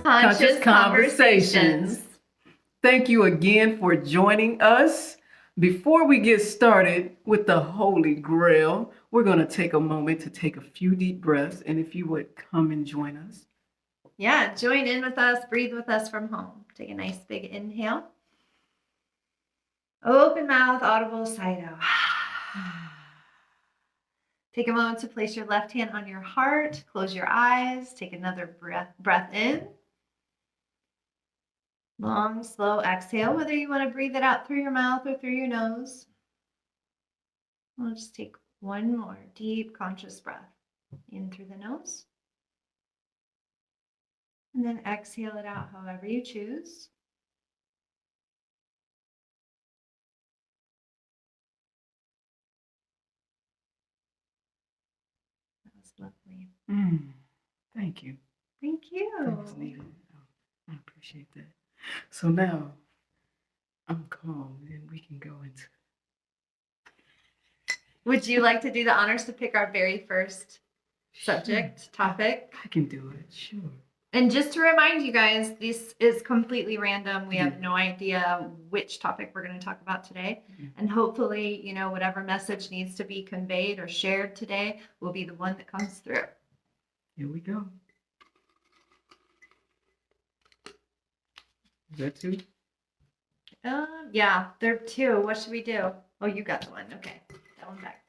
Conscious Conversations. Thank you again for joining us. Before we get started with the Holy Grail, we're going to take a moment to take a few deep breaths. And if you would come and join us. Yeah, join in with us, breathe with us from home. Take a nice big inhale. Open mouth, audible, sigh out. Take a moment to place your left hand on your heart. Close your eyes. Take another breath in. Long, slow exhale, whether you want to breathe it out through your mouth or through your nose. We'll just take one more deep, conscious breath. In through the nose. And then exhale it out however you choose. That was lovely. Thank you. Thank you. That was needed. I appreciate that. So now I'm calm and we can go into. Would you like to do the honors to pick our very first subject, topic? I can do it, sure. And just to remind you guys, this is completely random. We have no idea which topic we're going to talk about today. And hopefully, whatever message needs to be conveyed or shared today will be the one that comes through. Here we go. Is that two? Yeah, there are two. What should we do? Oh, you got the one. Okay. That one back.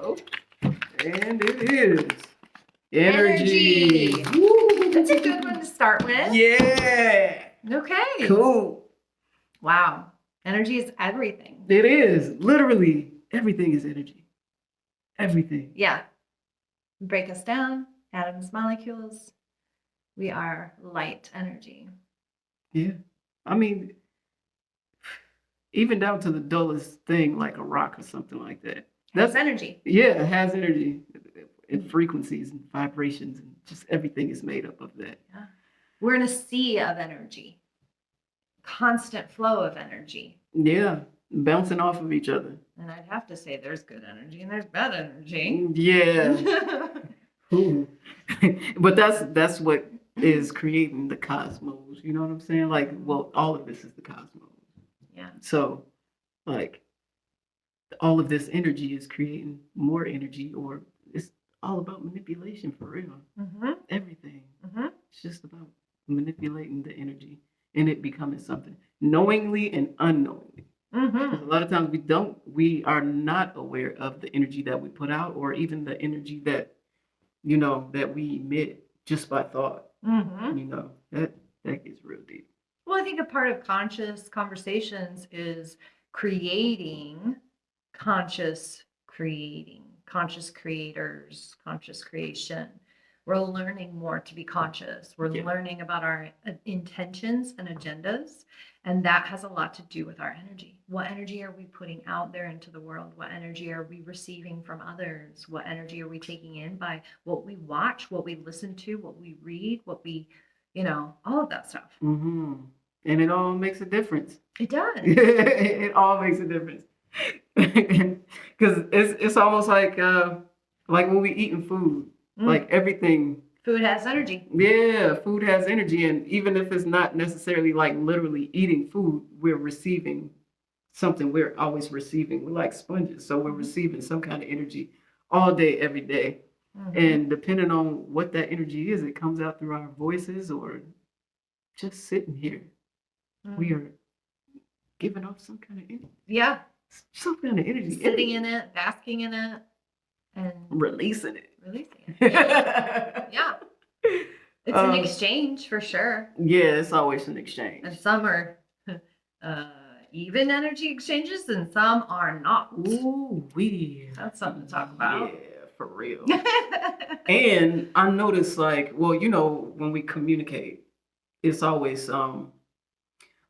Oh, and it is. Energy. That's a good one to start with. Yeah. Okay. Cool. Wow. Energy is everything. It is. Literally, everything is energy. Everything. Yeah. Break us down. Atoms, molecules. We are light energy. Yeah. I mean, even down to the dullest thing like a rock or something like that. That's energy. Yeah, it has energy. And frequencies and vibrations and just everything is made up of that. Yeah. We're in a sea of energy. Constant flow of energy. Yeah, bouncing off of each other. And I'd have to say there's good energy and there's bad energy. Yeah. But that's what is creating the cosmos. You know what I'm saying? Like, well, all of this is the cosmos. Yeah. So, like, all of this energy is creating more energy, or it's all about manipulation for real. Everything. It's just about manipulating the energy and it becoming something knowingly and unknowingly. Because a lot of times we are not aware of the energy that we put out, or even the energy that that we emit just by thought. That gets real deep. Well, I think a part of conscious conversations is creating conscious creators, conscious creation. We're learning more to be conscious. We're learning about our intentions and agendas. And that has a lot to do with our energy. What energy are we putting out there into the world? What energy are we receiving from others? What energy are we taking in by what we watch, what we listen to, what we read, what we, all of that stuff. And it all makes a difference. It does. It all makes a difference. Because it's almost like when we eating food, like everything. Food has energy. Yeah, food has energy, and even if it's not necessarily like literally eating food, we're receiving something. We're always receiving. We're like sponges, so we're receiving some kind of energy all day, every day. And depending on what that energy is, it comes out through our voices or just sitting here. We are giving off some kind of energy. Yeah. Some kind of energy. Sitting in it, basking in it, and releasing it. Yeah. It's an exchange for sure. Yeah, it's always an exchange. And some are even energy exchanges and some are not. Ooh, that's something to talk about. Yeah, for real. And I noticed when we communicate, it's always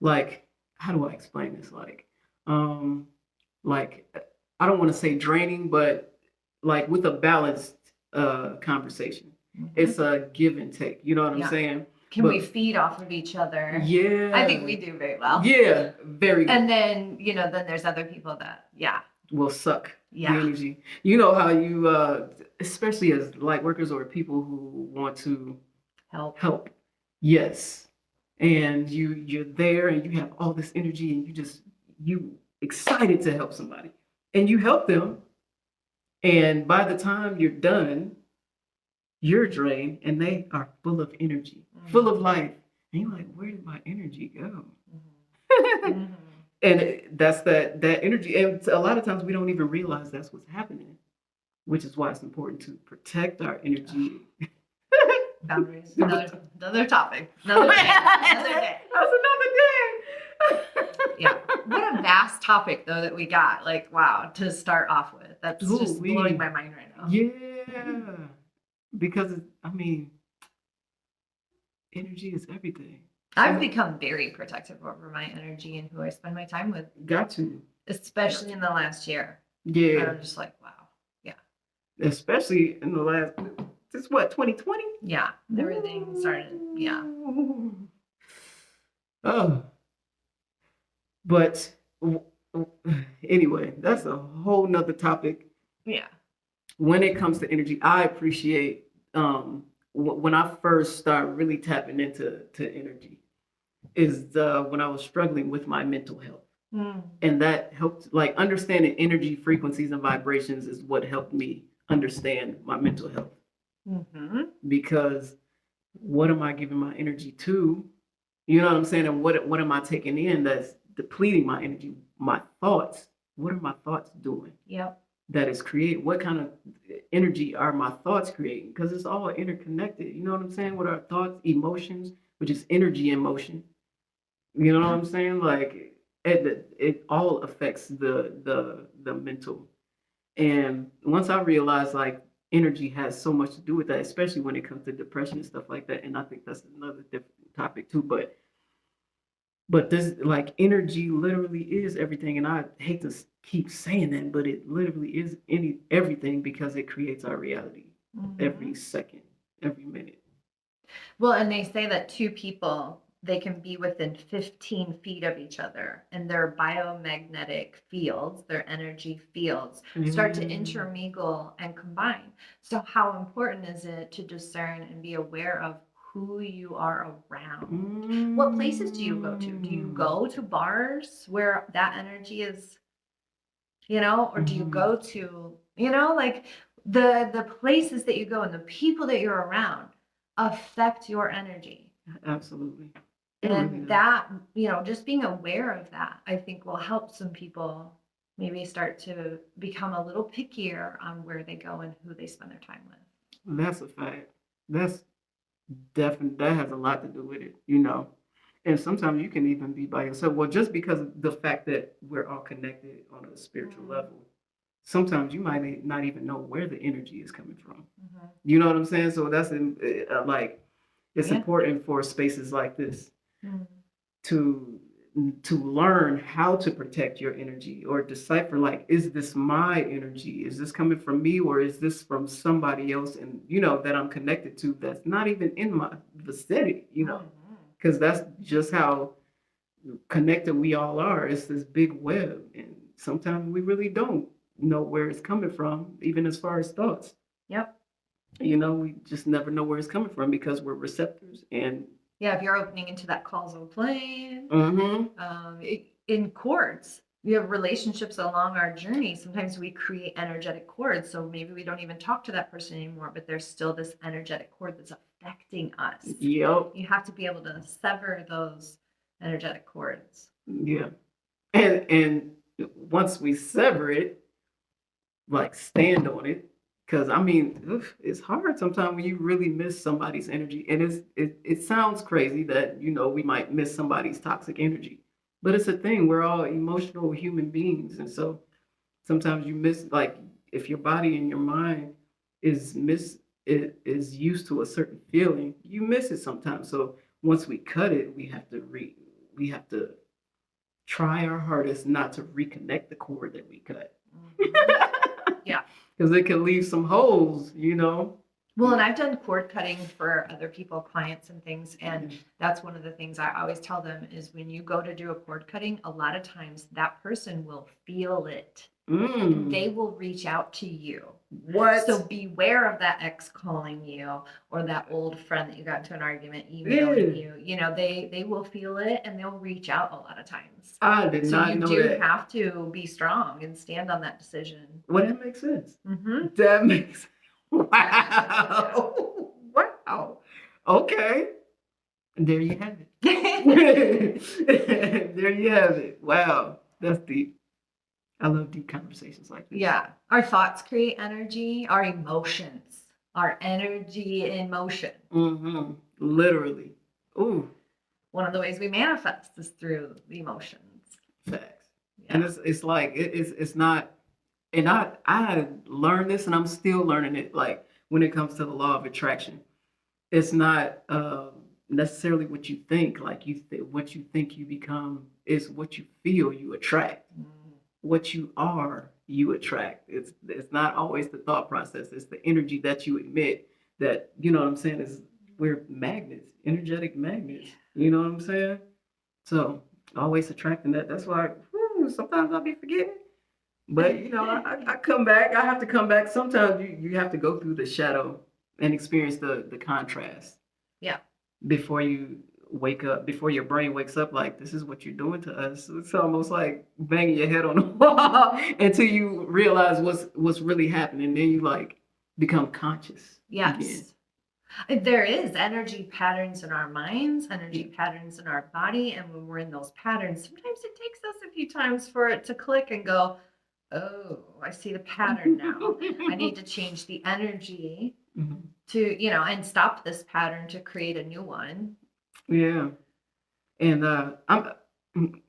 like, how do I explain this? Like I don't want to say draining, but like with a balanced conversation. It's a give and take. You know what I'm saying? Can we feed off of each other? Yeah. I think we do very well. Yeah, very good. And then, then there's other people that, will suck the energy. You know how you, especially as light workers or people who want to help. Yes. And you're there and you have all this energy and you excited to help somebody. And you help them. And by the time you're done, you're drained and they are full of energy, full of life. And you're like, where did my energy go? And that's that energy. And a lot of times we don't even realize that's what's happening, which is why it's important to protect our energy. Boundaries. Another topic. Another day. Another day. That's another day. Yeah. What a vast topic, though, that we got. Like, wow, to start off with. That's just blowing my mind right now. Yeah. Because, energy is everything. I've become very protective over my energy and who I spend my time with. Got to. Especially in the last year. Yeah. I'm just like, wow. Yeah. Especially in the last, this is what, 2020? Yeah. Everything started, yeah. Oh. But anyway, that's a whole nother topic. Yeah. When it comes to energy, I appreciate when I first started really tapping into energy is when I was struggling with my mental health. And that helped, like understanding energy frequencies and vibrations is what helped me understand my mental health. Because what am I giving my energy to? You know what I'm saying? And what am I taking in that's depleting my energy? My thoughts. What are my thoughts doing? Yep. That is creating. What kind of energy are my thoughts creating? Because it's all interconnected. You know what I'm saying? With our thoughts, emotions, which is energy in motion. You know what I'm saying? Like it all affects the mental. And once I realized like energy has so much to do with that, especially when it comes to depression and stuff like that. And I think that's another different topic too. But this like energy literally is everything. And I hate to keep saying that, but it literally is everything because it creates our reality every second, every minute. Well, and they say that two people, they can be within 15 feet of each other and their biomagnetic fields, their energy fields start to intermingle and combine. So how important is it to discern and be aware of who you are around? What places do you go to? Do you go to bars where that energy is, or do you go to, like the places that you go and the people that you're around affect your energy. Absolutely. And that, just being aware of that, I think will help some people maybe start to become a little pickier on where they go and who they spend their time with. That's a fact. That's definitely, that has a lot to do with it, And sometimes you can even be by yourself. Well, just because of the fact that we're all connected on a spiritual level, sometimes you might not even know where the energy is coming from. You know what I'm saying? So that's it's important for spaces like this to learn how to protect your energy or decipher, like, is this my energy? Is this coming from me or is this from somebody else and, that I'm connected to that's not even in my vicinity, because that's just how connected we all are. It's this big web. And sometimes we really don't know where it's coming from, even as far as thoughts. Yep. We just never know where it's coming from because we're receptors. And if you're opening into that causal plane, in cords, we have relationships along our journey. Sometimes we create energetic cords. So maybe we don't even talk to that person anymore, but there's still this energetic cord that's affecting us. Yep. You have to be able to sever those energetic cords. Yeah. And once we sever it, like stand on it. Because it's hard sometimes when you really miss somebody's energy, and it sounds crazy that we might miss somebody's toxic energy, but it's a thing. We're all emotional human beings, and so sometimes you miss, like, if your body and your mind is used to a certain feeling, you miss it sometimes. So once we cut it, we have to try our hardest not to reconnect the cord that we cut. Yeah. Because it can leave some holes, Well, and I've done cord cutting for other people, clients and things. And that's one of the things I always tell them is when you go to do a cord cutting, a lot of times that person will feel it They will reach out to you. What? So beware of that ex calling you or that old friend that you got into an argument emailing you. You know, they will feel it and they'll reach out a lot of times. I did So not you know do that. have to be strong and stand on that decision. Well, that makes sense. Mm-hmm. That makes wow. Wow. Okay. There you have it. There you have it. Wow. That's deep. I love deep conversations like this. Yeah. Our thoughts create energy, our emotions, our energy in motion. Mm-hmm. Literally. Ooh. One of the ways we manifest is through the emotions. Facts. Yeah. And it's like it's not, and I learned this and I'm still learning it, like when it comes to the law of attraction. It's not necessarily what you think, like what you think you become is what you feel you attract. What you are you attract. It's not always the thought process, it's the energy that you emit, that, you know what I'm saying, is we're magnets, energetic magnets, you know what I'm saying? So always attracting that. That's why sometimes I'll be forgetting. But you know, I come back. I have to come back. Sometimes you have to go through the shadow and experience the contrast. Yeah. Before you wake up, before your brain wakes up, like, this is what you're doing to us. It's almost like banging your head on the wall until you realize what's really happening. Then you like become conscious. Yes. Again. There is energy patterns in our minds, energy patterns in our body. And when we're in those patterns, sometimes it takes us a few times for it to click and go, oh, I see the pattern now. I need to change the energy to, you know, and stop this pattern to create a new one. Yeah. And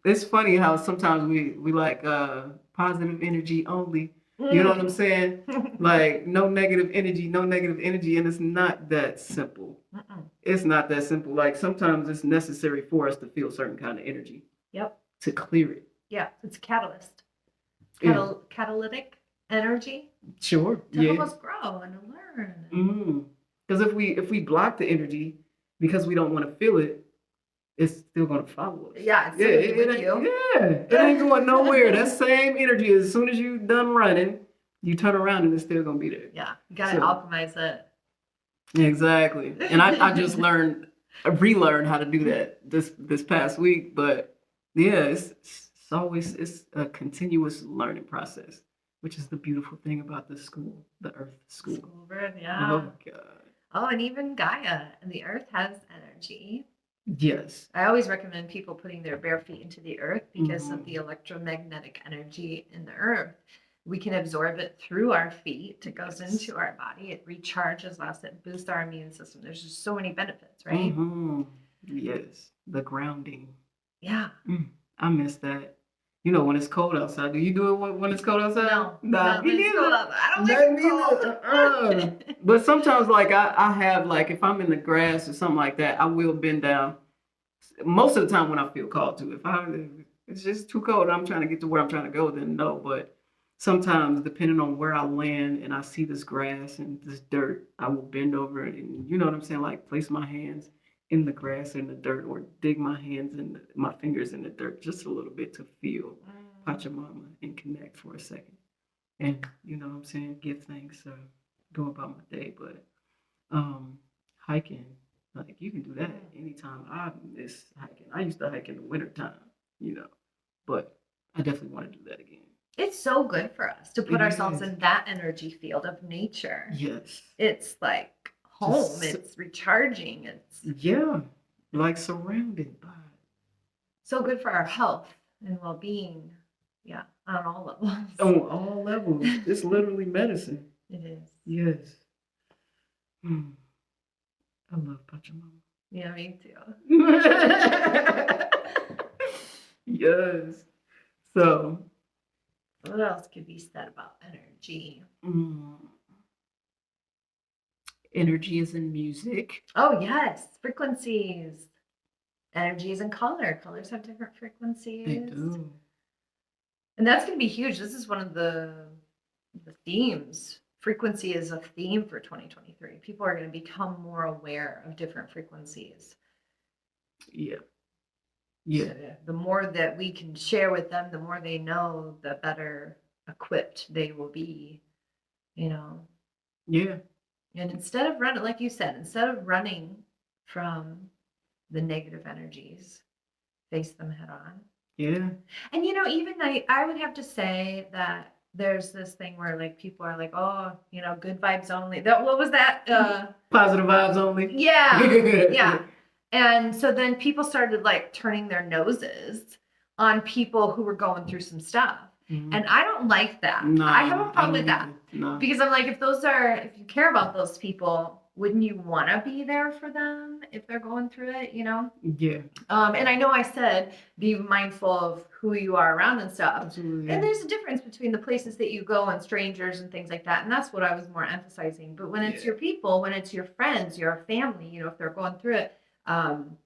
it's funny how sometimes we like positive energy only. You know what I'm saying? Like no negative energy, no negative energy, and it's not that simple. It's not that simple. Like sometimes it's necessary for us to feel certain kind of energy. Yep. To clear it. Yeah, it's a catalyst. Catalytic energy. Sure. To help us grow and to learn. Because if we block the energy because we don't want to feel it, it's still gonna follow us. Yeah, it's with you. Yeah, it ain't going nowhere. That same energy, as soon as you done running, you turn around and it's still gonna be there. Yeah, you gotta alchemize it. Exactly. And I just relearned how to do that this past week. But yeah, it's always a continuous learning process, which is the beautiful thing about the school, the Earth School. School bird, yeah. Oh God. Oh, and even Gaia and the Earth has energy. Yes. I always recommend people putting their bare feet into the earth because of the electromagnetic energy in the earth. We can absorb it through our feet. It goes into our body. It recharges us. It boosts our immune system. There's just so many benefits, right? Yes. The grounding. Yeah. I miss that. You know, when it's cold outside. Do you do it when it's cold outside? No. Nah, me neither. I don't think it's cold. But sometimes, like, I have, like, if I'm in the grass or something like that, I will bend down. Most of the time when I feel called to. If it's just too cold, I'm trying to get to where I'm trying to go, then no. But sometimes, depending on where I land and I see this grass and this dirt, I will bend over and, you know what I'm saying, like place my hands in the grass or in the dirt, or dig my hands and my fingers in the dirt just a little bit to feel Pachamama and connect for a second. And you know what I'm saying, give thanks, go about my day. But hiking, like you can do that anytime. I miss hiking. I used to hike in the wintertime, you know, but I definitely want to do that again. It's so good for us to put ourselves in that energy field of nature. Yes. It's like home. It's recharging. It's like surrounded by. So good for our health and well-being. Yeah, on all levels. On all levels. It's literally medicine. It is. Yes. I love Pachamama. Yeah, me too. Yes. So, what else could be said about energy? Energy is in music. Oh, yes. Frequencies. Energy is in color. Colors have different frequencies. They do. And that's going to be huge. This is one of the themes. Frequency is a theme for 2023. People are going to become more aware of different frequencies. Yeah. So the more that we can share with them, the more they know, the better equipped they will be, you know. Yeah. And instead of running, like you said, instead of running from the negative energies, face them head on. Yeah. And even I would have to say that there's this thing where like people are like, oh, good vibes only. What was that? Positive vibes only. Yeah. Yeah. And so then people started like turning their noses on people who were going through some stuff. Mm-hmm. And I don't like that. No, I have a problem with that. No. Because I'm like, if you care about those people, wouldn't you want to be there for them if they're going through it, Yeah. And I know I said be mindful of who you are around and stuff. Absolutely. And there's a difference between the places that you go and strangers and things like that. And that's what I was more emphasizing. But when it's your people, when it's your friends, your family, if they're going through it,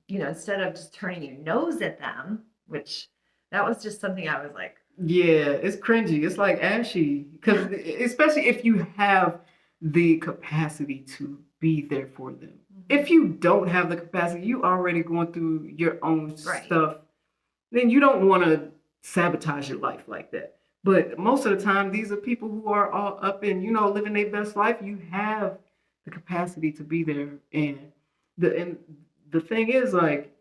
instead of just turning your nose at them, which that was just something I was like, yeah, it's cringy. It's like ashy. Because especially if you have the capacity to be there for them. Mm-hmm. If you don't have the capacity, you already going through your own stuff, then you don't want to sabotage your life like that. But most of the time, these are people who are all up and, living their best life. You have the capacity to be there. And the thing is, like,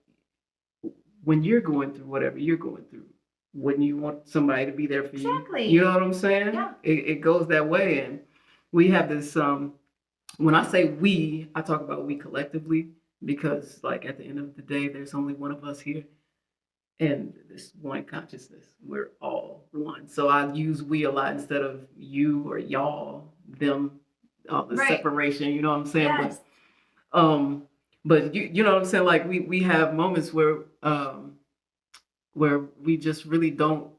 when you're going through whatever you're going through, wouldn't you want somebody to be there for you? Exactly. You know what I'm saying? Yeah. It goes that way. And we have this, when I say we, I talk about we collectively, because like at the end of the day, there's only one of us here. And this one consciousness, we're all one. So I use we a lot instead of you or y'all, them, all the separation, you know what I'm saying? Yes. But you know what I'm saying? Like we have moments where we just really don't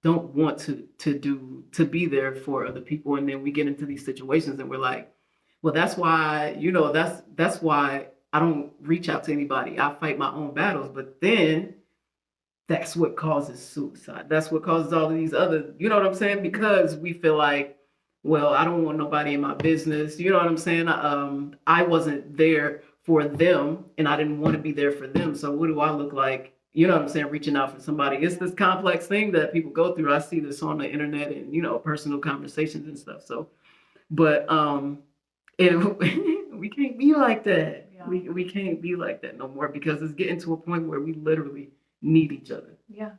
want to be there for other people, and then we get into these situations and we're like, well, that's why that's why I don't reach out to anybody. I fight my own battles, but then that's what causes suicide. That's what causes all of these other, you know what I'm saying? Because we feel like, well, I don't want nobody in my business. You know what I'm saying? I wasn't there for them, and I didn't want to be there for them. So what do I look like? You know what I'm saying? Reaching out for somebody. It's this complex thing that people go through. I see this on the internet and, personal conversations and stuff. So, but we can't be like that. Yeah. We can't be like that no more, because it's getting to a point where we literally need each other. Yeah.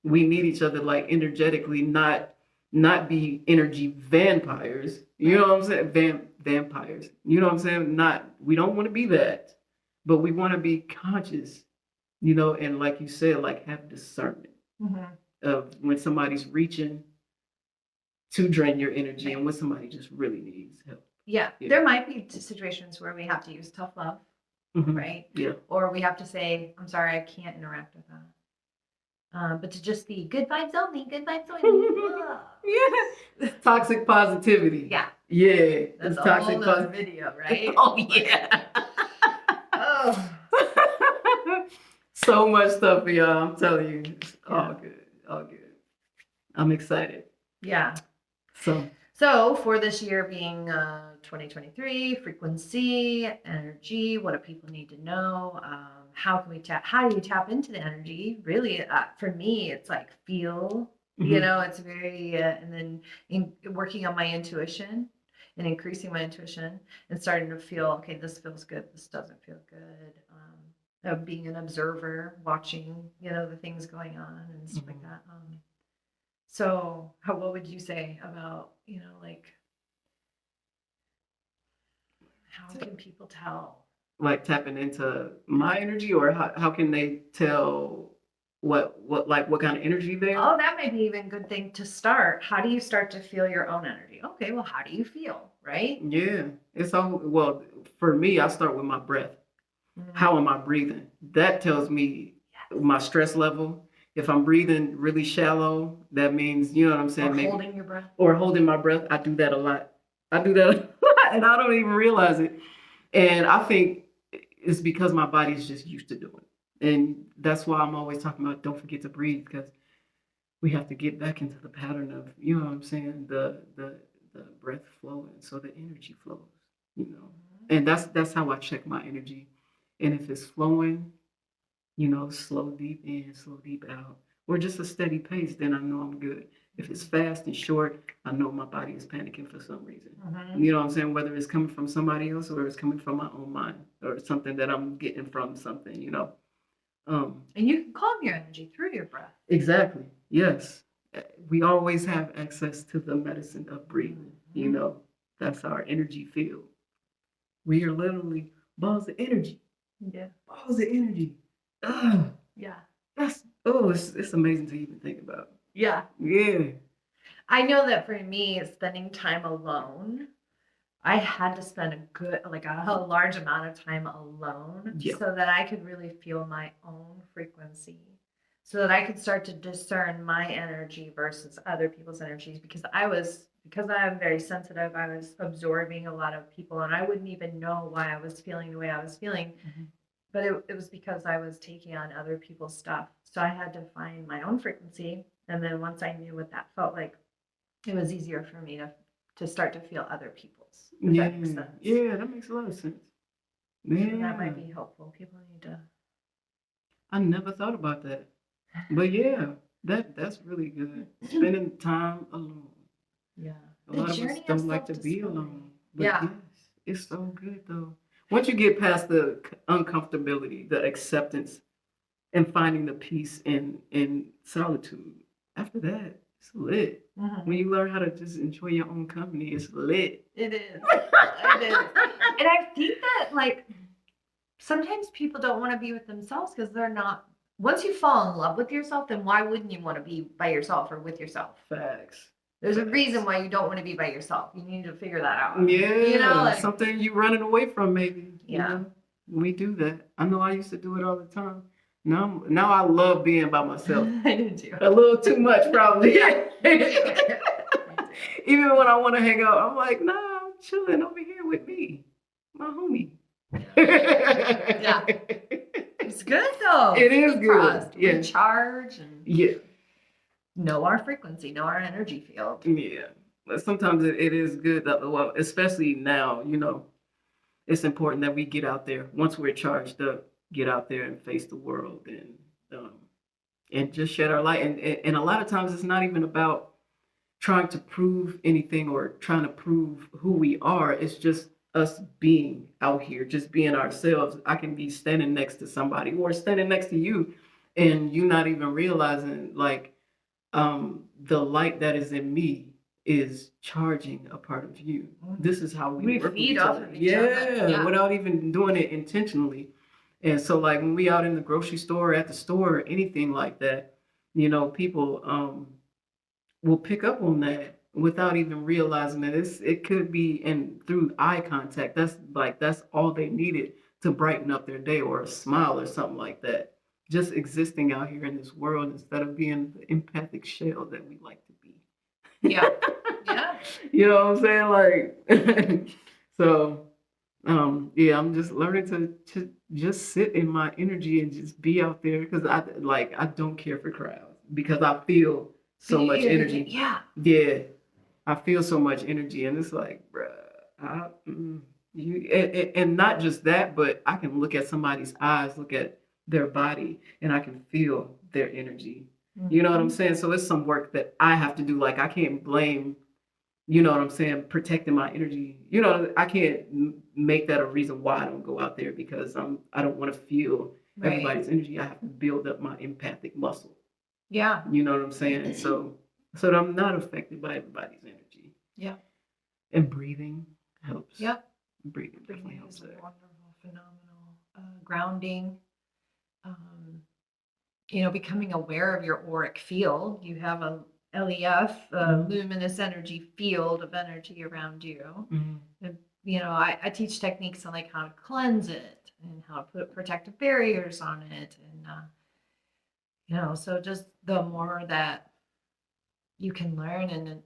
We need each other, like, energetically, not be energy vampires. You know what I'm saying? Vampires. You know what I'm saying? We don't want to be that, but we want to be conscious, and like you said, like, have discernment of when somebody's reaching to drain your energy and when somebody just really needs help. Yeah. There might be situations where we have to use tough love, right? Yeah. Or we have to say, I'm sorry, I can't interact with that. But to just be good vibes only, good vibes only. Yeah. Toxic positivity. Yeah. Yeah. That's a toxic whole video, right? Oh, yeah. Oh. So much stuff for y'all. I'm telling you. It's all good. All good. I'm excited. Yeah. So for this year being 2023, frequency, energy, what do people need to know? How do you tap into the energy? Really, for me, it's like feel, it's very, and then working on my intuition and increasing my intuition and starting to feel, okay, this feels good, this doesn't feel good. Being an observer, watching, the things going on and stuff like that. So what would you say about, like, how can people tell? Like tapping into my energy, or how can they tell what kind of energy they are? Oh, that may be even a good thing to start. How do you start to feel your own energy? Okay, well, how do you feel, right? Yeah, well, for me, I start with my breath. How am I breathing? That tells me my stress level. If I'm breathing really shallow, that means, you know what I'm saying? Or holding your breath. Or holding my breath. I do that a lot. And I don't even realize it. And I think it's because my body is just used to doing it. And that's why I'm always talking about don't forget to breathe, because we have to get back into the pattern of, you know what I'm saying, the breath flowing so the energy flows, And that's how I check my energy. And if it's flowing, slow deep in, slow deep out, or just a steady pace, then I know I'm good. If it's fast and short, I know my body is panicking for some reason. Mm-hmm. You know what I'm saying? Whether it's coming from somebody else or it's coming from my own mind or something that I'm getting from something, you know. And you can calm your energy through your breath. Exactly. Yes. We always have access to the medicine of breathing. Mm-hmm. You know, that's our energy field. We are literally balls of energy. Yeah. Balls of energy. Ugh. Yeah. It's amazing to even think about. Yeah. Yeah. I know that for me, spending time alone, I had to spend a large amount of time alone so that I could really feel my own frequency, so that I could start to discern my energy versus other people's energies. Because I'm very sensitive, I was absorbing a lot of people, and I wouldn't even know why I was feeling the way I was feeling. Mm-hmm. But it was because I was taking on other people's stuff. So I had to find my own frequency. And then once I knew what that felt like, it was easier for me to start to feel other people's. If that makes sense. Yeah, that makes a lot of sense. Yeah. So that might be helpful. People need to. I never thought about that. But yeah, that's really good. Spending time alone. Yeah. A lot of us don't like to be alone. But yes, it's so good though. Once you get past the uncomfortability, the acceptance, and finding the peace in solitude, after that, it's lit. Mm-hmm. When you learn how to just enjoy your own company, it's lit. It is. It is. And I think that sometimes people don't want to be with themselves because they're not. Once you fall in love with yourself, then why wouldn't you want to be by yourself or with yourself? Facts. There's a reason why you don't want to be by yourself. You need to figure that out. Yeah, something you're running away from, maybe. Yeah, you know? We do that. I know I used to do it all the time. Now I love being by myself. I do too. A little too much, probably. Even when I want to hang out, I'm like, nah, I'm chilling over here with me, my homie. Yeah. It's good though. It is good. For us to recharge and know our frequency, know our energy field. Yeah. But sometimes it is good that, well, especially now, you know, it's important that we get out there. Once we're charged up, get out there and face the world and just shed our light. And a lot of times it's not even about trying to prove anything or trying to prove who we are. It's just us being out here, just being ourselves. I can be standing next to somebody or standing next to you and you not even realizing the light that is in me is charging a part of you. This is how we work feed off of each other. Yeah, without even doing it intentionally. And so when we out in the grocery store, at the store, or anything like that, you know, people will pick up on that without even realizing that it could be through eye contact. That's all they needed to brighten up their day, or a smile or something like that. Just existing out here in this world instead of being the empathic shell that we like to be. Yeah. Yeah. You know what I'm saying? So I'm just learning to just sit in my energy and just be out there, because I don't care for crowds because I feel so much energy. Yeah. Yeah. I feel so much energy, and it's like, bruh, and not just that, but I can look at somebody's eyes, look at their body, and I can feel their energy. Mm-hmm. You know what I'm saying? So it's some work that I have to do. Like, I can't blame, you know what I'm saying, protecting my energy. You know, I can't make that a reason why I don't go out there, because I don't want to feel everybody's energy. I have to build up my empathic muscle. Yeah. You know what I'm saying? So that I'm not affected by everybody's energy. Yeah. And breathing helps. Yep. Breathing definitely helps. Is a wonderful, phenomenal grounding. Becoming aware of your auric field. You have a LEF, luminous energy field of energy around you. Mm-hmm. And, I teach techniques on how to cleanse it and how to put protective barriers on it. And, so just the more that you can learn and then,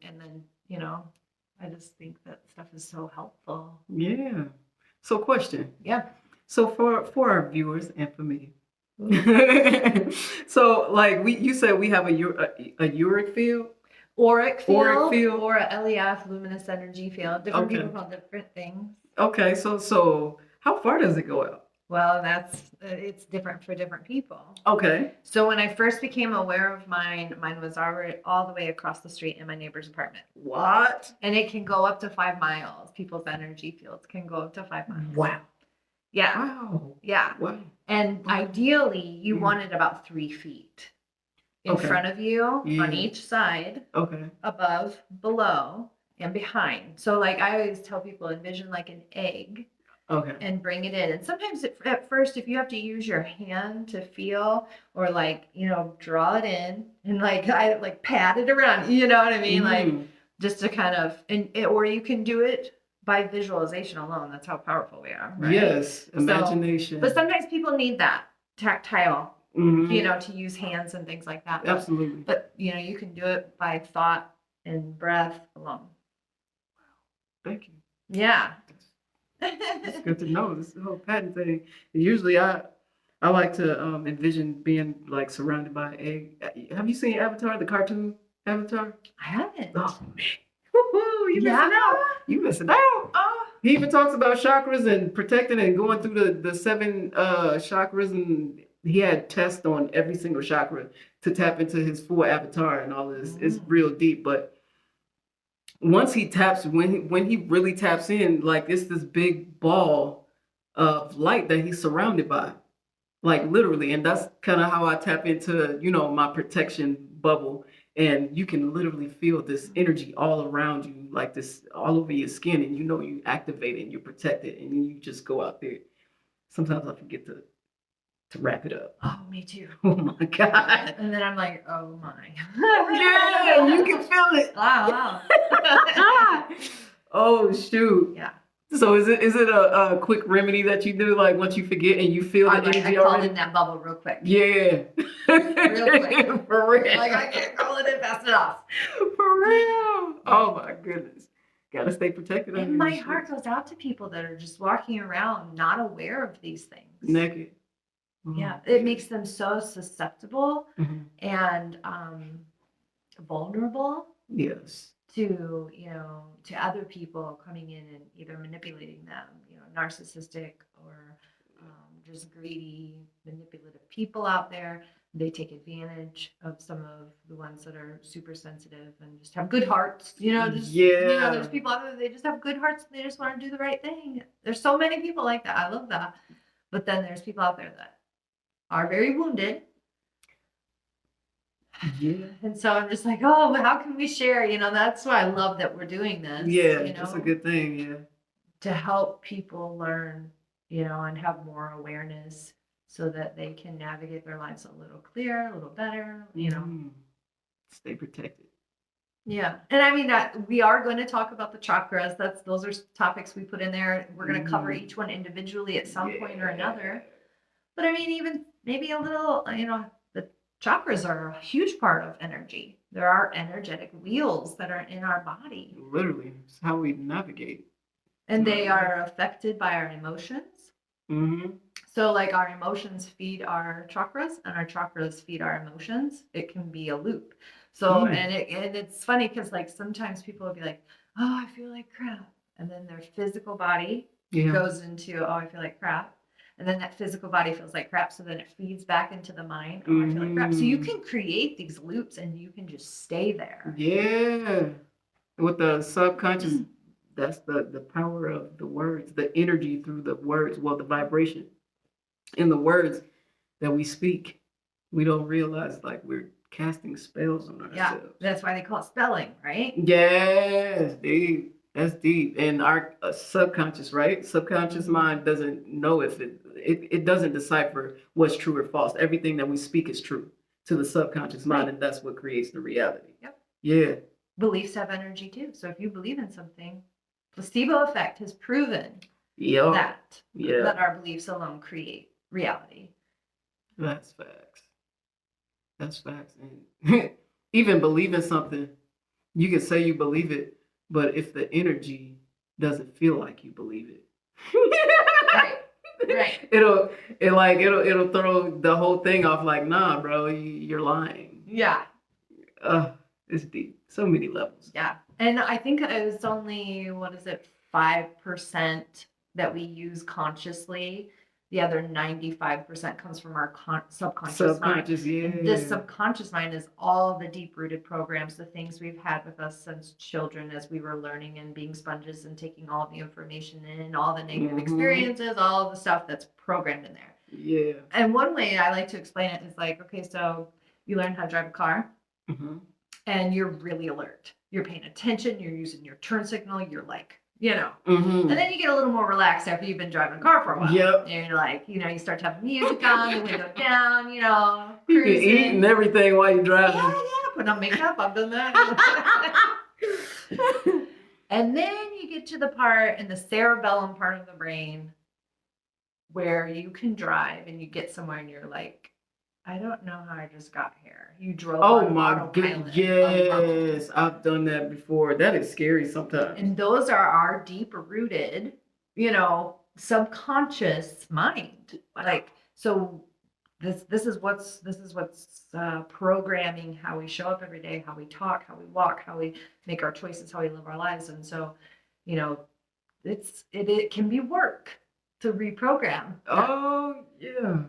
I just think that stuff is so helpful. Yeah. So question. Yeah. So for our viewers and for me, so you said we have a uric field, auric field, or a LEF, luminous energy field. Different people call different things. Okay, so how far does it go out? Well, that's it's different for different people. Okay. So when I first became aware of mine was already all the way across the street in my neighbor's apartment. What? And it can go up to 5 miles. People's energy fields can go up to 5 miles. Wow. Yeah. Wow. Yeah. Wow. And ideally, you want it about 3 feet in front of you, on each side, above, below, and behind. So, like I always tell people, envision like an egg. Okay. And bring it in. And sometimes at first, if you have to use your hand to feel or like, draw it in and like pat it around, you know what I mean? Like just to kind of, or you can do it by visualization alone. That's how powerful we are, right? Yes. Imagination. But sometimes people need that tactile, to use hands and things like that. Absolutely. But, you can do it by thought and breath alone. Thank you. Yeah. It's good to know this whole pattern thing. Usually, I like to envision being like surrounded by egg. Have you seen Avatar, the cartoon Avatar? I haven't. Oh man, woo-hoo, you missing out. You missing out. Oh. He even talks about chakras and protecting and going through the 7 chakras, and he had tests on every single chakra to tap into his full avatar and all this. It's real deep, but once he taps, when he really taps in, like it's this big ball of light that he's surrounded by, like literally. And that's kind of how I tap into, my protection bubble. And you can literally feel this energy all around you, like this all over your skin. And you activate it and you're protected. And then you just go out there. Sometimes I forget to wrap it up. Oh, me too. Oh my God. And then I'm like, oh my. Yeah, you can feel it. Wow. Oh shoot. Yeah. So is it a quick remedy that you do, like once you forget and you feel the energy I call in that bubble real quick. Yeah. Real quick. For real. Like I can't call it in fast enough. For real. Oh my goodness. Gotta stay protected. And my heart goes out to people that are just walking around not aware of these things. Naked. Yeah, it makes them so susceptible and vulnerable. Yes. To other people coming in and either manipulating them, narcissistic or just greedy, manipulative people out there. They take advantage of some of the ones that are super sensitive and just have good hearts. There's people out there, they just have good hearts and they just want to do the right thing. There's so many people like that. I love that. But then there's people out there that are very wounded. Yeah. And so I'm just like, oh, how can we share? That's why I love that we're doing this. Yeah, that's a good thing. Yeah. To help people learn, and have more awareness so that they can navigate their lives a little clearer, a little better, Stay protected. Yeah. And I mean, we are going to talk about the chakras. Those are topics we put in there. We're going to cover each one individually at some point or another. But I mean, even maybe a little, the chakras are a huge part of energy. There are energetic wheels that are in our body. Literally, it's how we navigate. And they are affected by our emotions. So like our emotions feed our chakras and our chakras feed our emotions. It can be a loop. So, and it's funny because like sometimes people will be like, oh, I feel like crap. And then their physical body goes into, oh, I feel like crap. And then that physical body feels like crap. So then it feeds back into the mind. Oh, I feel like crap. So you can create these loops and you can just stay there. Yeah. With the subconscious, that's the power of the words, the energy through the words, the vibration in the words that we speak. We don't realize like we're casting spells on ourselves. Yeah, that's why they call it spelling, right? Yes, deep. That's deep. And our subconscious, right? Subconscious mind doesn't know if it doesn't decipher what's true or false. Everything that we speak is true to the subconscious mind, and that's what creates the reality. Yep. Yeah. Beliefs have energy too. So if you believe in something, placebo effect has proven that our beliefs alone create reality. That's facts. That's facts. And even believing something, you can say you believe it, but if the energy doesn't feel like you believe it, right, it'll throw the whole thing off. Like, nah, bro, you're lying. Yeah. It's deep. So many levels. Yeah, and I think it's only 5% that we use consciously The other 95% comes from our subconscious mind. Subconscious, yeah. And this subconscious mind is all the deep-rooted programs, the things we've had with us since children as we were learning and being sponges and taking all the information in, all the negative experiences, all of the stuff that's programmed in there. Yeah. And one way I like to explain it is like, okay, so you learn how to drive a car and you're really alert. You're paying attention, you're using your turn signal, you're like, you know, and then you get a little more relaxed after you've been driving a car for a while. Yep. And you're like, you know, you start to have music on, the window down, you know, you can eat and everything while you're driving. Yeah, putting on makeup, I've done that. And then you get to the part in the cerebellum part of the brain where you can drive and you get somewhere and you're like, I don't know how I just got here. You drove. Oh my god! Yes, I've done that before. That is scary sometimes. And those are our deep-rooted, you know, subconscious mind. Like, so this is what's programming how we show up every day, how we talk, how we walk, how we make our choices, how we live our lives. And so, you know, it can be work to reprogram. Oh yeah.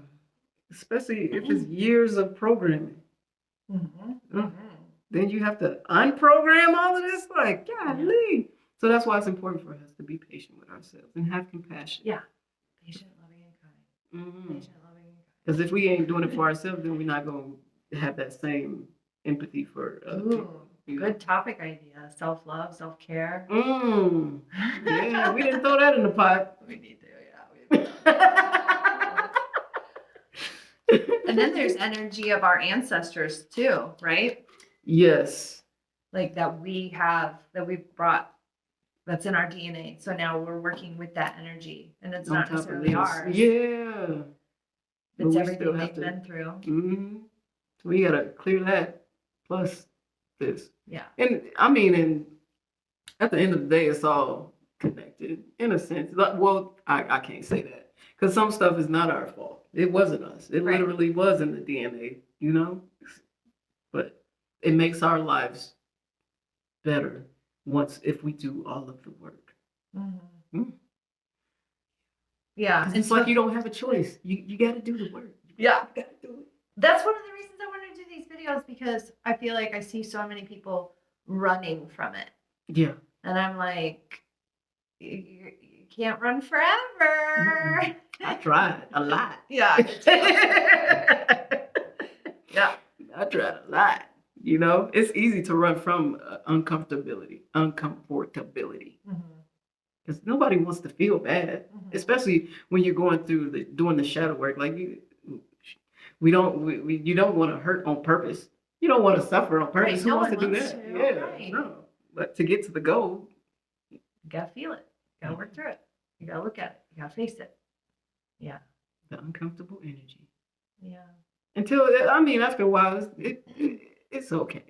Especially if it's years of programming. Then you have to unprogram all of this. Like, golly. So that's why it's important for us to be patient with ourselves and have compassion. Yeah. Patient, loving, and kind. Patient, loving, and kind. Because if we ain't doing it for ourselves, then we're not going to have that same empathy for other people. Good topic idea. Self-love, self-care. Yeah, we didn't throw that in the pot. We need to, And then there's energy of our ancestors too, right? Yes. Like that we've brought, that's in our DNA. So now we're working with that energy, and it's not necessarily ours. Yeah. It's everything they've been through. So we gotta clear that plus this. Yeah. And I mean, and at the end of the day, it's all connected in a sense. Well, I can't say that because some stuff is not our fault. It wasn't us. It literally was in the DNA, you know? But it makes our lives better if we do all of the work. Yeah. It's like you don't have a choice. You got to do the work. Yeah. You got to do it. That's one of the reasons I wanted to do these videos, because I feel like I see so many people running from it. Yeah. And I'm like, you can't run forever. I tried a lot. Yeah. Yeah. I tried a lot. You know, it's easy to run from uncomfortability. Because nobody wants to feel bad, especially when you're going through doing the shadow work. Like you don't want to hurt on purpose. You don't want to suffer on purpose. Right. Who No wants to one do wants that? to. Yeah, Right. no. But to get to the goal, you gotta feel it. You gotta work through it. You gotta look at it. You gotta face it. Yeah. the uncomfortable energy. Yeah. Until after a while, it's okay.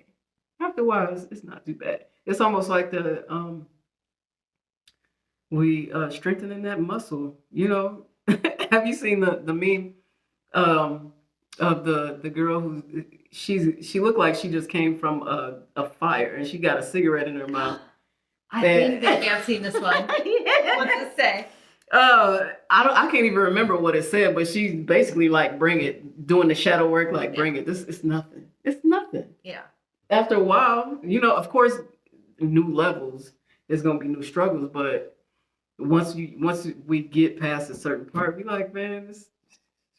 After a while, it's not too bad. It's almost like we strengthening that muscle. You know, have you seen the meme of the girl who she looked like she just came from a fire and she got a cigarette in her mouth. I think I've seen this one. What's it say? I can't even remember what it said, but she's basically like, bring it, doing the shadow work, like bring it. It's nothing. It's nothing. Yeah. After a while, of course, new levels, there's gonna be new struggles, but once we get past a certain part, we like, man, it's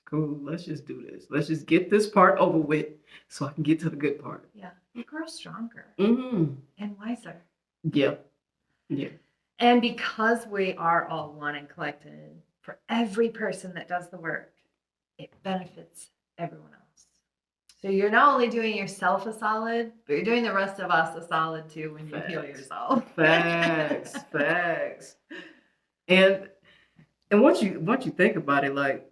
cool. Let's just do this. Let's just get this part over with so I can get to the good part. Yeah. You grow stronger Mm-hmm. and wiser. Yeah. Yeah. And because we are all one and collected, for every person that does the work, it benefits everyone else. So you're not only doing yourself a solid, but you're doing the rest of us a solid too when you heal yourself. Facts. And once you think about it, like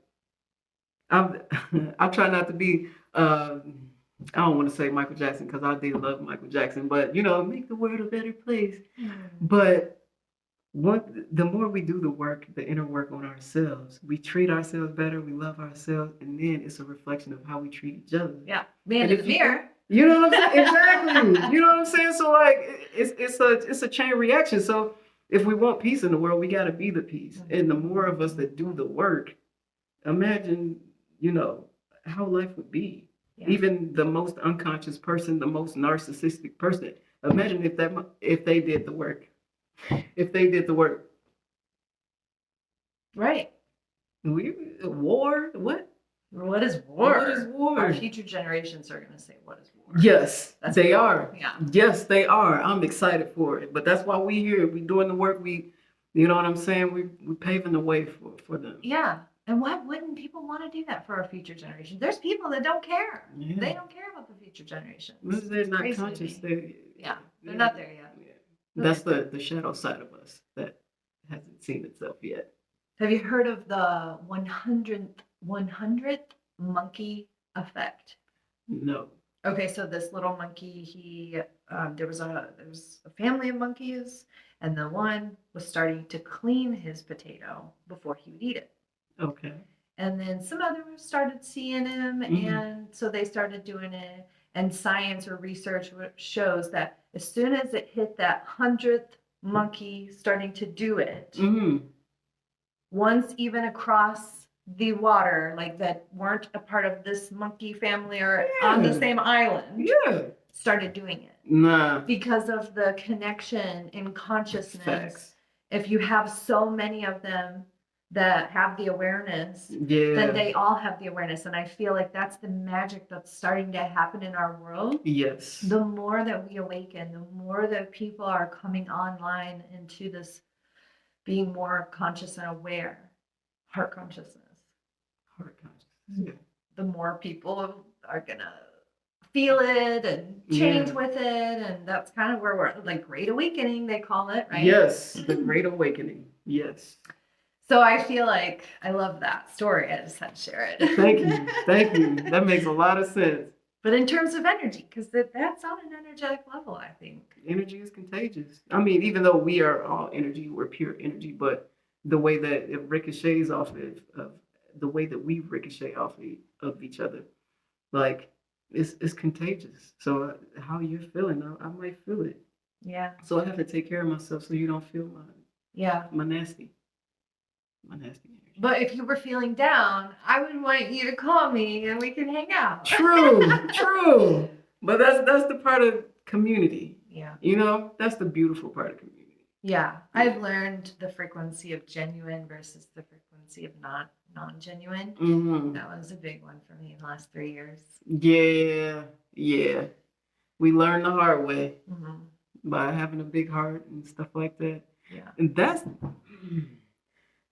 I try not to be I don't want to say Michael Jackson because I do love Michael Jackson, but make the world a better place. But the more we do the work, the inner work on ourselves, we treat ourselves better, we love ourselves, and then it's a reflection of how we treat each other. Yeah, man in the mirror. You know what I'm saying? Exactly. You know what I'm saying? So like, it's a chain reaction. So if we want peace in the world, we got to be the peace. And the more of us that do the work, imagine, how life would be. Yeah. Even the most unconscious person, the most narcissistic person. Imagine if they did the work. If they did the work. Right. War? What? What is war? What is war? Our future generations are going to say, what is war? Yes, they war. are. Yeah. Yes, they are. I'm excited for it. But that's why we here. We doing the work. You know what I'm saying? We paving the way for them. Yeah. And why wouldn't people want to do that for our future generation? There's people that don't care. Yeah. They don't care about the future generations. They're not conscious. They're not there yet. Yeah. That's the shadow side of us that hasn't seen itself yet. Have you heard of the 100th monkey effect? No. Okay, so this little monkey, there was a family of monkeys, and the one was starting to clean his potato before he would eat it. Okay. And then some others started seeing him, and so they started doing it. And science or research shows that as soon as it hit that 100th monkey starting to do it, once even across the water, like that weren't a part of this monkey family or on the same island, started doing it. Nah. Because of the connection in consciousness. Facts. If you have so many of them that have the awareness, then they all have the awareness. And I feel like that's the magic that's starting to happen in our world. Yes. The more that we awaken, the more that people are coming online into this being more conscious and aware, heart consciousness. Heart consciousness. Yeah. The more people are gonna feel it and change with it, and that's kind of where we're like Great Awakening, they call it, right? Yes, the Great Awakening. Yes. So I feel like I love that story. I just had to share it. Thank you. That makes a lot of sense. But in terms of energy, because that's on an energetic level, I think. Energy is contagious. I mean, even though we are all energy, we're pure energy, but the way that it ricochets off of the way that we ricochet off of each other, like it's contagious. So how you're feeling, I might feel it. Yeah. So I have to take care of myself so you don't feel my nasty energy. But if you were feeling down, I would want you to call me and we can hang out. True. But that's the part of community. Yeah. That's the beautiful part of community. Yeah. I've learned the frequency of genuine versus the frequency of non-genuine. That was a big one for me in the last 3 years. Yeah. We learned the hard way by having a big heart and stuff like that. Yeah. And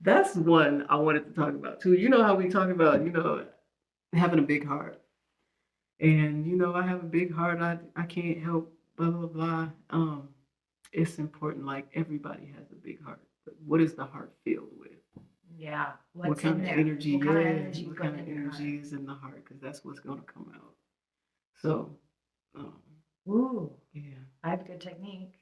that's one I wanted to talk about too. You know how we talk about, having a big heart. And, I have a big heart. I can't help, blah, blah, blah. It's important, like everybody has a big heart. But what is the heart filled with? Yeah. What kind of energy? What kind of energy, what kind of energy is in the heart? Because that's what's going to come out. So, yeah. I have good technique.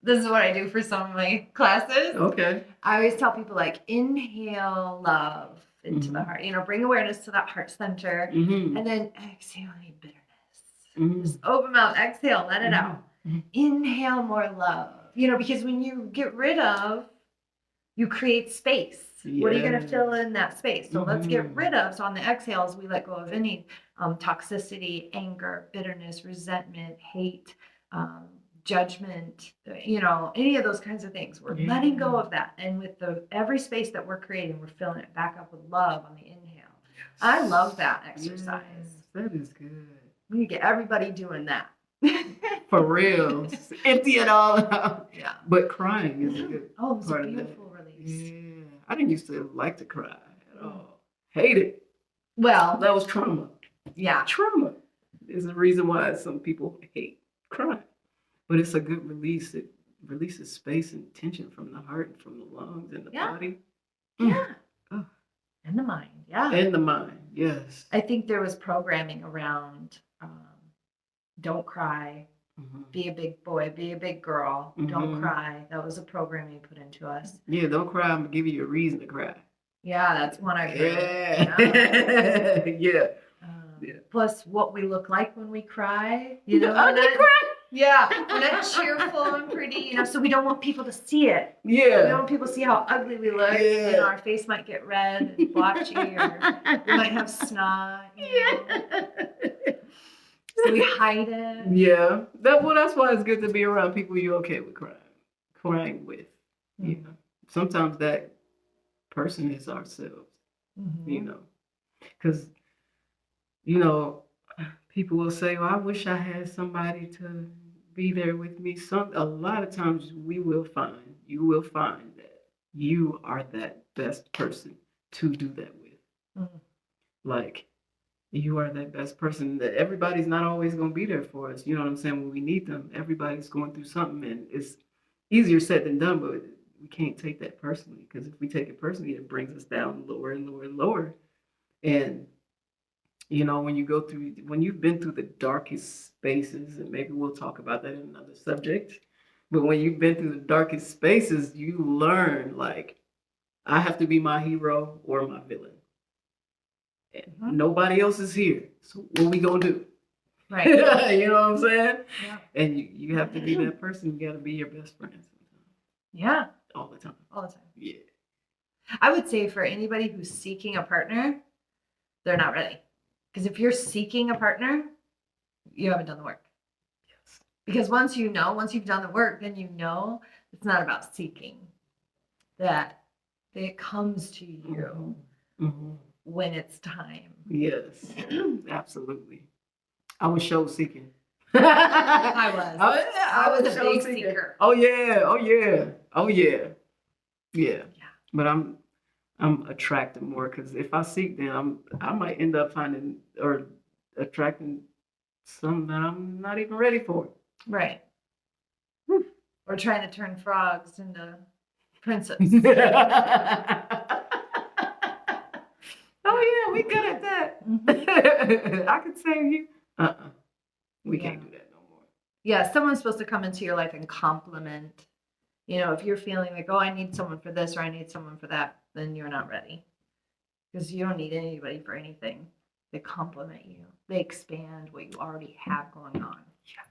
This is what I do for some of my classes. Okay. I always tell people, like, inhale love into the heart. Bring awareness to that heart center. And then exhale any bitterness. Just open mouth, exhale, let it out. Inhale more love. Because when you get rid of, you create space. What are you going to fill in that space? So let's get rid of. So on the exhales, we let go of any toxicity, anger, bitterness, resentment, hate, judgment, any of those kinds of things. We're letting go of that. And with every space that we're creating, we're filling it back up with love on the inhale. Yes. I love that exercise. Yes, that is good. We need to get everybody doing that. For real. Just empty it all out. Yeah. But crying is a good part it's a beautiful release. Yeah. I didn't used to like to cry at all. Hate it. Well, that was trauma. Yeah. Trauma is the reason why some people hate crying. But it's a good release. It releases space and tension from the heart and from the lungs and the body. Yeah. And the mind. Yeah. And the mind. Yes. I think there was programming around don't cry, be a big boy, be a big girl, don't cry. That was a programming put into us. Yeah, don't cry. I'm going to give you a reason to cry. Yeah, that's one I heard. Yeah. Plus, what we look like when we cry. Ugly cry? Yeah, we're not cheerful and pretty, so we don't want people to see it. We don't Yeah. want people to see how ugly we look. Yeah. Our face might get red and blotchy, or we might have snot. So we hide it. Yeah. That's why it's good to be around people you're okay with crying with. You know, sometimes that person is ourselves. You know, because people will say, "Well, I wish I had somebody to be there with me." A lot of times you will find that you are that best person to do that with. Like, you are that best person. That everybody's not always going to be there for us. You know what I'm saying? When we need them, everybody's going through something, and it's easier said than done. But we can't take that personally, because if we take it personally, it brings us down lower and lower and lower. And when you've been through the darkest spaces, and maybe we'll talk about that in another subject, but when you've been through the darkest spaces, you learn, like, I have to be my hero or my villain. And nobody else is here. So what we gonna do? Right. You know what I'm saying? Yeah. And you have to be that person. You got to be your best friend sometimes. Yeah. All the time. All the time. Yeah. I would say for anybody who's seeking a partner, they're not ready. Because if you're seeking a partner, you haven't done the work. Yes. Because once you've done the work, then you know it's not about seeking. That it comes to you when it's time. Yes, absolutely. I was show seeking. I was. I was a big seeker. Oh yeah. Yeah. But I'm attracted more, because if I seek, then I might end up finding or attracting something that I'm not even ready for. Right. Or trying to turn frogs into princess. Oh yeah, we good at that. I could save you. We can't do that no more. Yeah, someone's supposed to come into your life and compliment. If you're feeling like, oh, I need someone for this or I need someone for that, then you're not ready. Because you don't need anybody for anything. They complement you. They expand what you already have going on. Yes.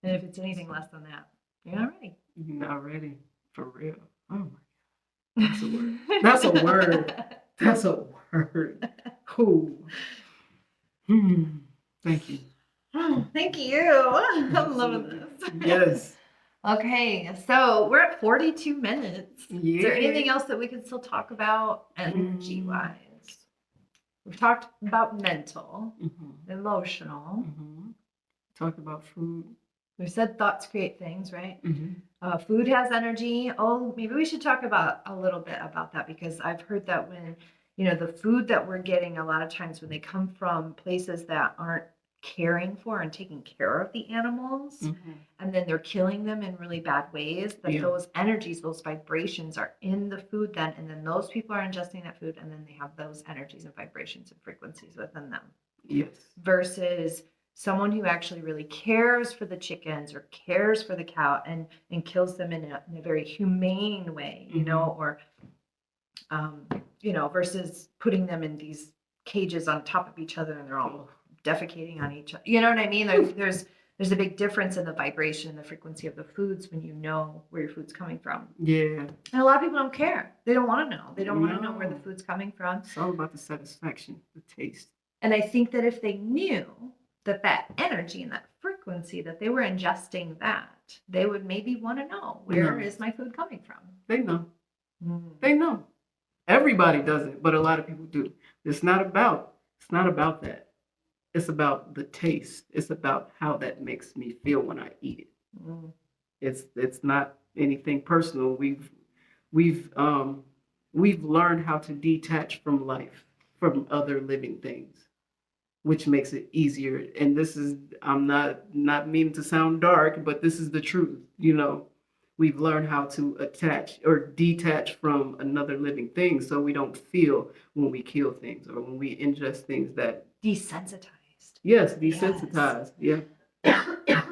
And if it's anything less than that, you're not ready. You're not ready. For real. Oh my God. That's a word. That's a word. That's a word. Cool. Thank you. Thank you. I'm loving this. Yes. Okay, so we're at 42 minutes. Yeah. Is there anything else that we can still talk about energy-wise? We've talked about mental, emotional. Talked about food. We said thoughts create things, right? Food has energy. Oh, maybe we should talk about a little bit about that, because I've heard that when, the food that we're getting, a lot of times when they come from places that aren't caring for and taking care of the animals, and then they're killing them in really bad ways, that those energies, those vibrations are in the food then, and then those people are ingesting that food, and then they have those energies and vibrations and frequencies within them. Yes. Versus someone who actually really cares for the chickens or cares for the cow and kills them in a very humane way, or versus putting them in these cages on top of each other and they're all defecating on each other. You know what I mean? There's a big difference in the vibration and the frequency of the foods when you know where your food's coming from. Yeah. And a lot of people don't care. They don't want to know. They don't want to know where the food's coming from. It's all about the satisfaction, the taste. And I think that if they knew that energy and that frequency, that they were ingesting that, they would maybe want to know, where is my food coming from? They know. They know. Everybody doesn't, but a lot of people do. It's not about that. It's about the taste. It's about how that makes me feel when I eat it. It's not anything personal. We've learned how to detach from life, from other living things, which makes it easier. And this is, I'm not meaning to sound dark, but this is the truth. We've learned how to attach or detach from another living thing, so we don't feel when we kill things or when we ingest things that desensitized. Yes, desensitized. Yes. Yeah.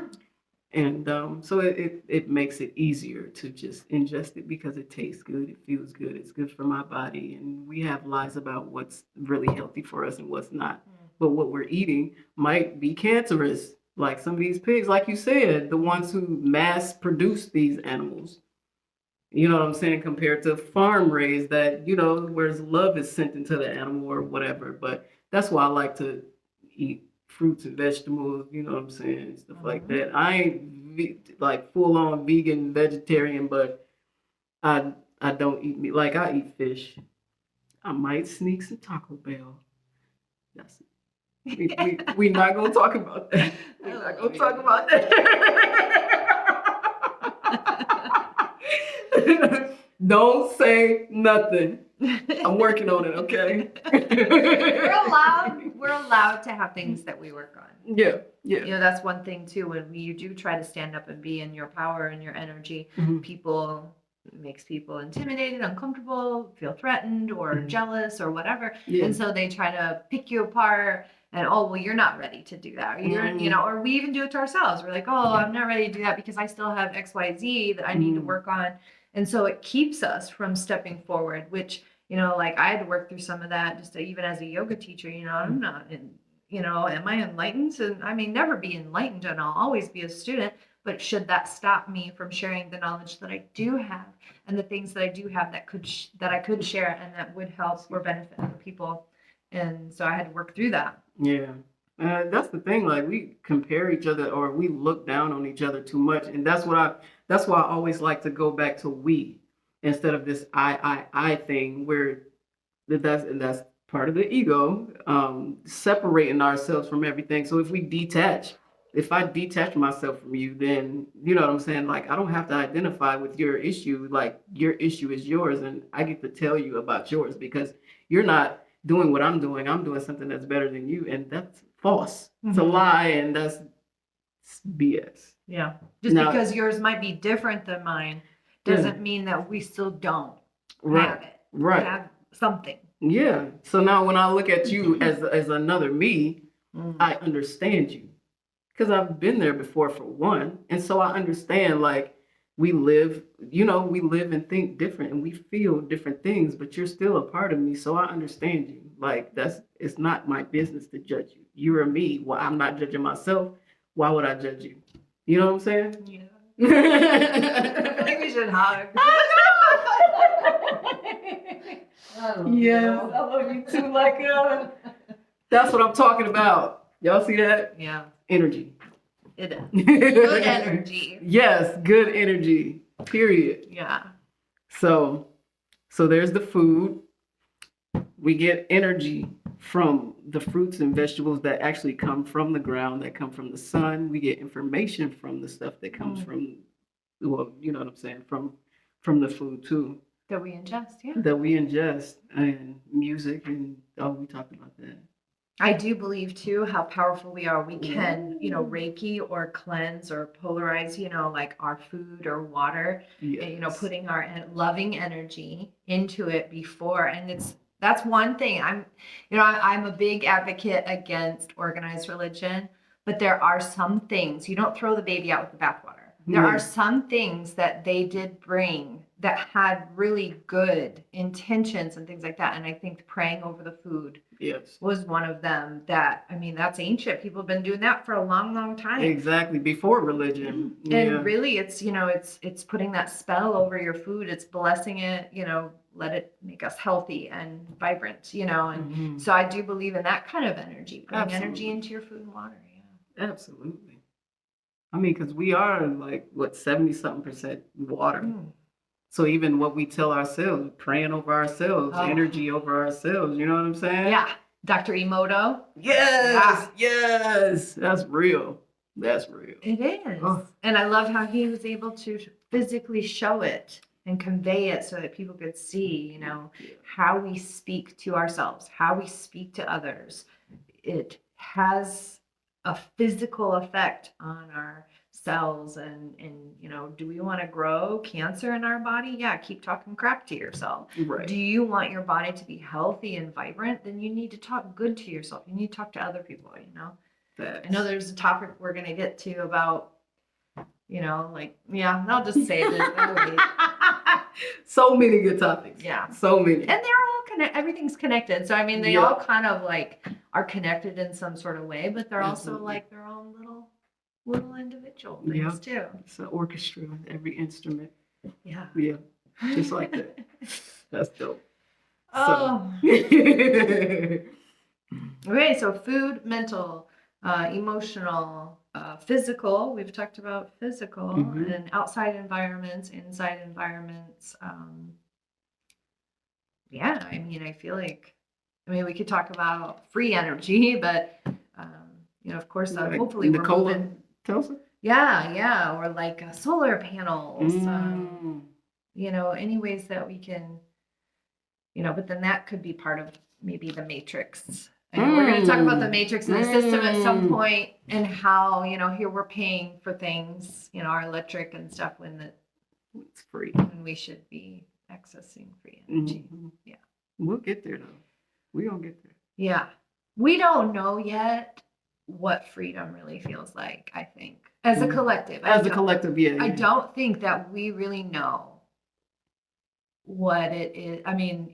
And so it makes it easier to just ingest it because it tastes good, it feels good, it's good for my body, and we have lies about what's really healthy for us and what's not. But what we're eating might be cancerous. Like some of these pigs, like you said, the ones who mass produce these animals. You know what I'm saying? Compared to farm raised that, whereas love is sent into the animal or whatever. But that's why I like to eat fruits and vegetables, you know what I'm saying? Stuff like that. I ain't like full on vegan, vegetarian, but I don't eat meat. Like I eat fish. I might sneak some Taco Bell. That's we not gonna talk about that. We're not gonna talk about that. Don't say nothing. I'm working on it, okay? We're allowed to have things that we work on. Yeah, yeah. You know, that's one thing too. When you do try to stand up and be in your power and your energy, makes people intimidated, uncomfortable, feel threatened or jealous or whatever. Yeah. And so they try to pick you apart and, oh, well, you're not ready to do that. Or you're, or we even do it to ourselves. We're like, oh, I'm not ready to do that because I still have XYZ that I need to work on. And so it keeps us from stepping forward, which, like I had to work through some of that just even as a yoga teacher, I'm not am I enlightened? And I may never be enlightened and I'll always be a student, but should that stop me from sharing the knowledge that I do have and the things that I do have that I could share and that would help or benefit other people? And so I had to work through that. Yeah. That's the thing, like we compare each other or we look down on each other too much. And that's why I always like to go back to we instead of this I thing where that's part of the ego, separating ourselves from everything. So if I detach myself from you, then you know what I'm saying? Like I don't have to identify with your issue. Like your issue is yours and I get to tell you about yours because you're not doing what I'm doing. I'm doing something that's better than you. And that's false. It's a lie and that's BS. Yeah. Just because yours might be different than mine doesn't mean that we still don't have it. Right. Have something. Yeah. So now when I look at you as another me, I understand you. Because I've been there before for one. And so I understand like we live and think different and we feel different things, but you're still a part of me. So I understand you. Like it's not my business to judge you. You're a me. Well, I'm not judging myself. Why would I judge you? You know what I'm saying? Yeah. I think we should hug. Yes, I love you too, Laika. That's what I'm talking about. Y'all see that? Yeah. Energy. It is. Good energy. Yes, good energy. Period. Yeah. So there's the food. We get energy from the fruits and vegetables that actually come from the ground, that come from the sun. We get information from the stuff that comes from, well, you know what I'm saying, from the food too. That we ingest, yeah. That we ingest, and music, and we talked about that. I do believe too how powerful we are. We can, Reiki or cleanse or polarize, like our food or water, yes. Putting our loving energy into it before. And that's one thing. I'm a big advocate against organized religion, but there are some things, you don't throw the baby out with the bathwater. There are some things that they did bring that had really good intentions and things like that. And I think praying over the food was one of them that's ancient. People have been doing that for a long, long time. Exactly. Before religion. And really it's putting that spell over your food. It's blessing it, let it make us healthy and vibrant, and so I do believe in that kind of energy, putting energy into your food and water. Yeah. Absolutely. I mean, because we are like, 70-something% water. So even what we tell ourselves, praying over ourselves, energy over ourselves, you know what I'm saying? Yeah. Dr. Emoto. Yes. Yes. That's real. That's real. It is. Oh. And I love how he was able to physically show it and convey it so that people could see, how we speak to ourselves, how we speak to others. It has a physical effect on our cells and do we want to grow cancer in our body? Yeah, keep talking crap to yourself. Right. Do you want your body to be healthy and vibrant? Then you need to talk good to yourself. You need to talk to other people, I know there's a topic we're going to get to about, I'll just say this. So many good topics. Yeah. So many. And they're all everything's connected. So, they all kind of are connected in some sort of way, but they're also like their own little little individual things too. It's an orchestra, every instrument. Yeah. Yeah, just like that. That's dope. Oh. Okay, so food, mental, emotional, physical. We've talked about physical and outside environments, inside environments. Yeah, I mean, I feel like, we could talk about free energy, but of course, hopefully we're moving. Tulsa? Yeah, or like solar panels. Any ways that we can, but then that could be part of maybe the matrix. And we're going to talk about the matrix in the system at some point, and how, here we're paying for things, our electric and stuff when it's free. When we should be accessing free energy. Yeah. We'll get there though. We're going to get there. Yeah. We don't know yet what freedom really feels like, I think. As a collective. As a collective, yeah. I don't think that we really know what it is,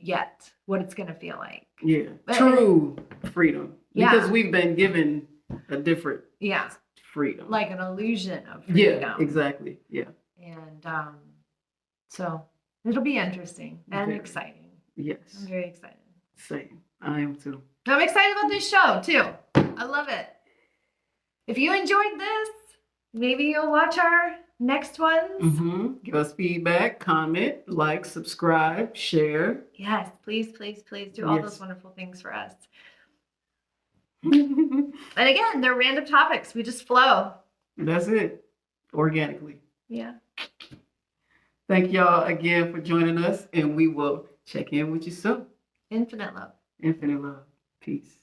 yet, what it's going to feel like. Yeah. True freedom. Yeah. Because we've been given a different freedom. Like an illusion of freedom. Yeah, exactly. Yeah. And so it'll be interesting and exciting. Yes. I'm very excited. Same. I am too. I'm excited about this show too. I love it. If you enjoyed this, maybe you'll watch our next ones. Give us feedback, comment, like, subscribe, share. Yes, please do all those wonderful things for us. And again, they're random topics. We just flow. That's it. Organically. Yeah. Thank y'all again for joining us, and we will check in with you soon. Infinite love. Infinite love. Peace.